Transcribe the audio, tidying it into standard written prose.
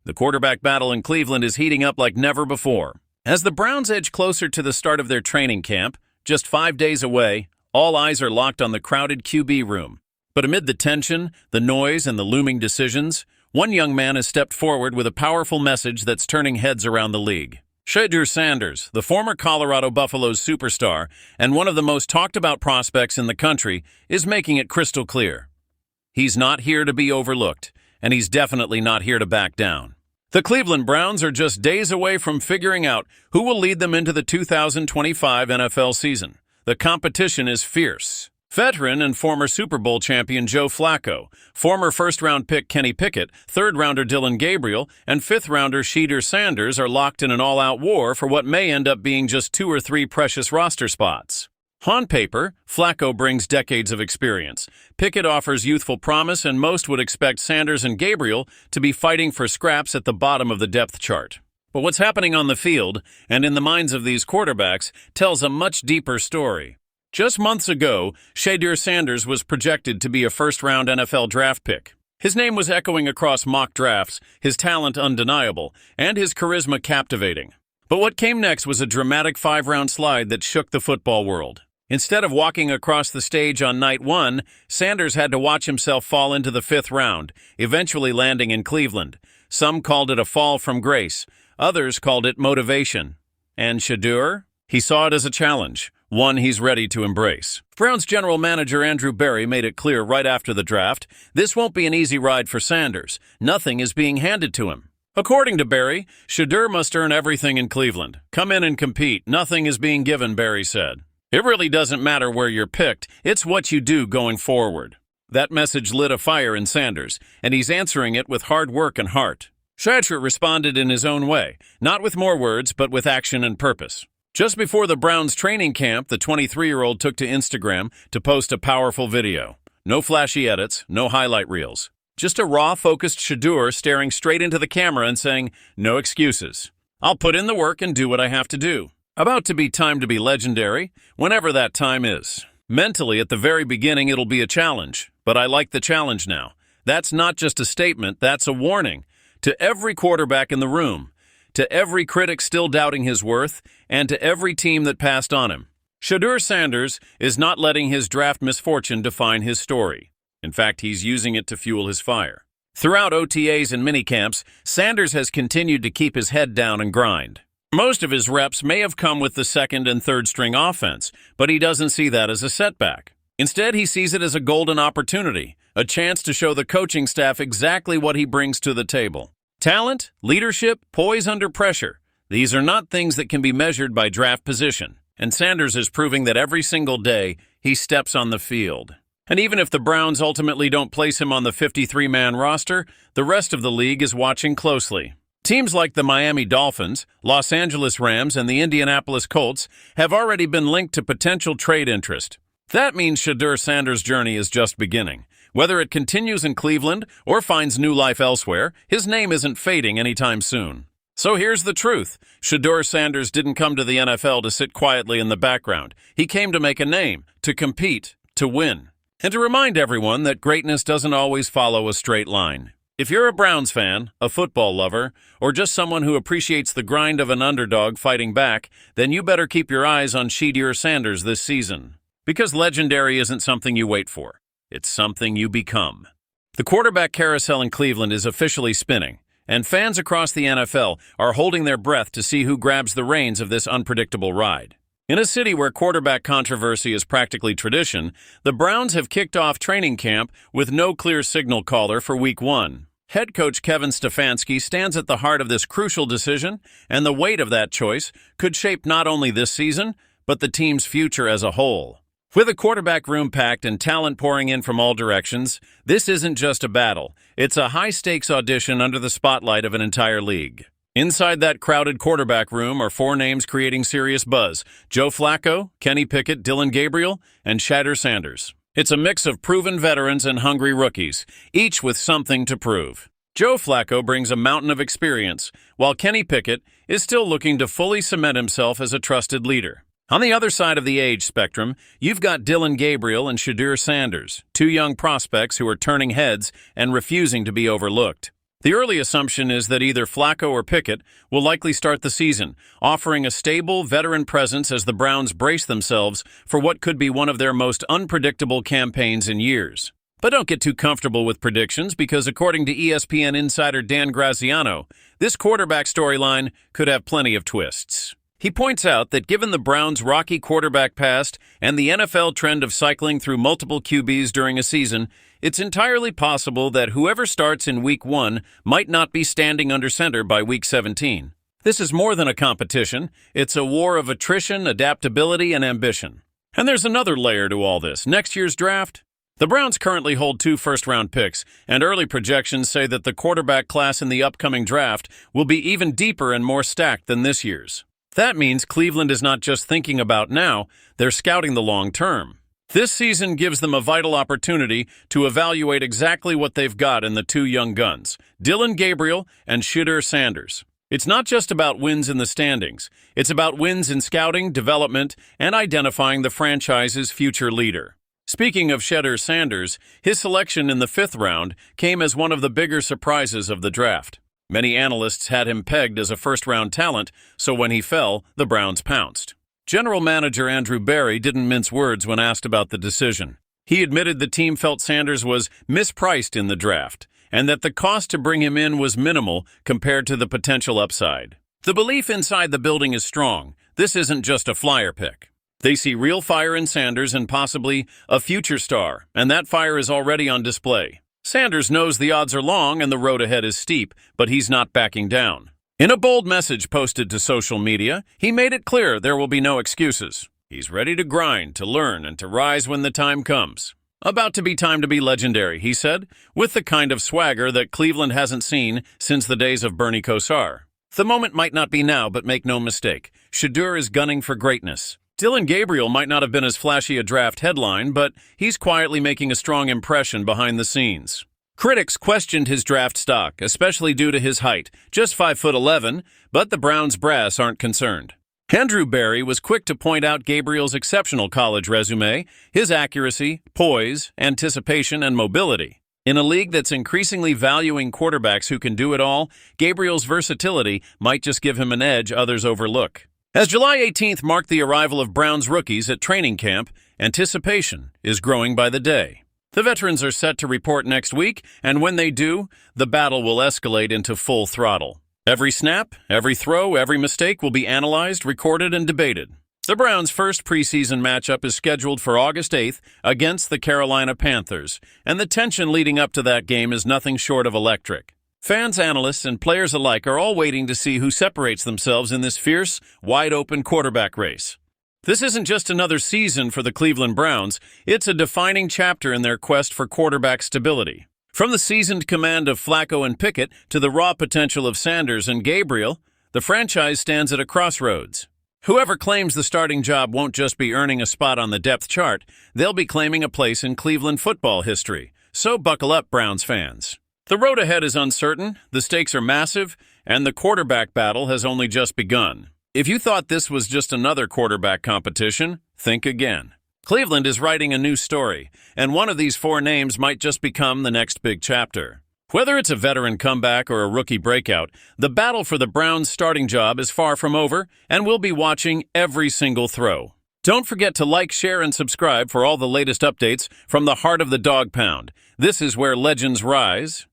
The quarterback battle in Cleveland is heating up like never before. As the Browns edge closer to the start of their training camp, just 5 days away, all eyes are locked on the crowded QB room. But amid the tension, the noise, and the looming decisions, one young man has stepped forward with a powerful message that's turning heads around the league. Shedeur Sanders, the former Colorado Buffaloes superstar and one of the most talked-about prospects in the country, is making it crystal clear. He's not here to be overlooked, and he's definitely not here to back down. The Cleveland Browns are just days away from figuring out who will lead them into the 2025 NFL season. The competition is fierce. Veteran and former Super Bowl champion Joe Flacco, former first-round pick Kenny Pickett, third-rounder Dillon Gabriel, and fifth-rounder Shedeur Sanders are locked in an all-out war for what may end up being just 2 or 3 precious roster spots. On paper, Flacco brings decades of experience. Pickett offers youthful promise, and most would expect Sanders and Gabriel to be fighting for scraps at the bottom of the depth chart. But what's happening on the field, and in the minds of these quarterbacks, tells a much deeper story. Just months ago, Shedeur Sanders was projected to be a first-round NFL draft pick. His name was echoing across mock drafts, his talent undeniable, and his charisma captivating. But what came next was a dramatic 5-round slide that shook the football world. Instead of walking across the stage on night 1, Sanders had to watch himself fall into the 5th round, eventually landing in Cleveland. Some called it a fall from grace. Others called it motivation. And Shedeur? He saw it as a challenge, one he's ready to embrace. Browns general manager Andrew Berry made it clear right after the draft, this won't be an easy ride for Sanders. Nothing is being handed to him. According to Berry, Shedeur must earn everything in Cleveland. Come in and compete. Nothing is being given, Berry said. It really doesn't matter where you're picked, it's what you do going forward. That message lit a fire in Sanders, and he's answering it with hard work and heart. Shedeur responded in his own way, not with more words, but with action and purpose. Just before the Browns training camp, the 23-year-old took to Instagram to post a powerful video. No flashy edits, no highlight reels. Just a raw, focused Shedeur staring straight into the camera and saying, "No excuses. I'll put in the work and do what I have to do." About to be time to be legendary, whenever that time is. Mentally, at the very beginning, it'll be a challenge, but I like the challenge now. That's not just a statement, that's a warning. To every quarterback in the room, to every critic still doubting his worth, and to every team that passed on him. Shedeur Sanders is not letting his draft misfortune define his story. In fact, he's using it to fuel his fire. Throughout OTAs and minicamps, Sanders has continued to keep his head down and grind. Most of his reps may have come with the second and third string offense, but he doesn't see that as a setback. Instead, he sees it as a golden opportunity, a chance to show the coaching staff exactly what he brings to the table. Talent, leadership, poise under pressure. These are not things that can be measured by draft position, and Sanders is proving that every single day he steps on the field. And even if the Browns ultimately don't place him on the 53-man roster, the rest of the league is watching closely. Teams like the Miami Dolphins, Los Angeles Rams, and the Indianapolis Colts have already been linked to potential trade interest. That means Shedeur Sanders' journey is just beginning. Whether it continues in Cleveland or finds new life elsewhere, his name isn't fading anytime soon. So here's the truth. Shedeur Sanders didn't come to the NFL to sit quietly in the background. He came to make a name, to compete, to win. And to remind everyone that greatness doesn't always follow a straight line. If you're a Browns fan, a football lover, or just someone who appreciates the grind of an underdog fighting back, then you better keep your eyes on Shedeur Sanders this season. Because legendary isn't something you wait for. It's something you become. The quarterback carousel in Cleveland is officially spinning, and fans across the NFL are holding their breath to see who grabs the reins of this unpredictable ride. In a city where quarterback controversy is practically tradition, the Browns have kicked off training camp with no clear signal caller for Week 1. Head coach Kevin Stefanski stands at the heart of this crucial decision, and the weight of that choice could shape not only this season, but the team's future as a whole. With a quarterback room packed and talent pouring in from all directions, this isn't just a battle. It's a high-stakes audition under the spotlight of an entire league. Inside that crowded quarterback room are 4 names creating serious buzz: Joe Flacco, Kenny Pickett, Dillon Gabriel, and Shedeur Sanders. It's a mix of proven veterans and hungry rookies, each with something to prove. Joe Flacco brings a mountain of experience, while Kenny Pickett is still looking to fully cement himself as a trusted leader. On the other side of the age spectrum, you've got Dillon Gabriel and Shedeur Sanders, 2 young prospects who are turning heads and refusing to be overlooked. The early assumption is that either Flacco or Pickett will likely start the season, offering a stable, veteran presence as the Browns brace themselves for what could be one of their most unpredictable campaigns in years. But don't get too comfortable with predictions because according to ESPN insider Dan Graziano, this quarterback storyline could have plenty of twists. He points out that given the Browns' rocky quarterback past and the NFL trend of cycling through multiple QBs during a season, it's entirely possible that whoever starts in Week 1 might not be standing under center by Week 17. This is more than a competition. It's a war of attrition, adaptability, and ambition. And there's another layer to all this. Next year's draft? The Browns currently hold 2 first-round picks, and early projections say that the quarterback class in the upcoming draft will be even deeper and more stacked than this year's. That means Cleveland is not just thinking about now, they're scouting the long term. This season gives them a vital opportunity to evaluate exactly what they've got in the 2 young guns, Dillon Gabriel and Shedeur Sanders. It's not just about wins in the standings. It's about wins in scouting, development, and identifying the franchise's future leader. Speaking of Shedeur Sanders, his selection in the 5th round came as one of the bigger surprises of the draft. Many analysts had him pegged as a first-round talent, so when he fell, the Browns pounced. General Manager Andrew Berry didn't mince words when asked about the decision. He admitted the team felt Sanders was mispriced in the draft, and that the cost to bring him in was minimal compared to the potential upside. The belief inside the building is strong. This isn't just a flyer pick. They see real fire in Sanders and possibly a future star, and that fire is already on display. Sanders knows the odds are long and the road ahead is steep, but he's not backing down. In a bold message posted to social media, he made it clear there will be no excuses. He's ready to grind, to learn, and to rise when the time comes. About to be time to be legendary, he said, with the kind of swagger that Cleveland hasn't seen since the days of Bernie Kosar. The moment might not be now, but make no mistake, Shedeur is gunning for greatness. Dillon Gabriel might not have been as flashy a draft headline, but he's quietly making a strong impression behind the scenes. Critics questioned his draft stock, especially due to his height, just 5'11", but the Browns brass aren't concerned. Andrew Berry was quick to point out Gabriel's exceptional college resume, his accuracy, poise, anticipation, and mobility. In a league that's increasingly valuing quarterbacks who can do it all, Gabriel's versatility might just give him an edge others overlook. As July 18th marked the arrival of Browns rookies at training camp, anticipation is growing by the day. The veterans are set to report next week, and when they do, the battle will escalate into full throttle. Every snap, every throw, every mistake will be analyzed, recorded, and debated. The Browns' first preseason matchup is scheduled for August 8th against the Carolina Panthers, and the tension leading up to that game is nothing short of electric. Fans, analysts, and players alike are all waiting to see who separates themselves in this fierce, wide-open quarterback race. This isn't just another season for the Cleveland Browns, it's a defining chapter in their quest for quarterback stability. From the seasoned command of Flacco and Pickett to the raw potential of Sanders and Gabriel, the franchise stands at a crossroads. Whoever claims the starting job won't just be earning a spot on the depth chart, they'll be claiming a place in Cleveland football history. So buckle up, Browns fans. The road ahead is uncertain, the stakes are massive, and the quarterback battle has only just begun. If you thought this was just another quarterback competition, think again. Cleveland is writing a new story, and one of these 4 names might just become the next big chapter. Whether it's a veteran comeback or a rookie breakout, the battle for the Browns' starting job is far from over, and we'll be watching every single throw. Don't forget to like, share, and subscribe for all the latest updates from the heart of the Dog Pound. This is where legends rise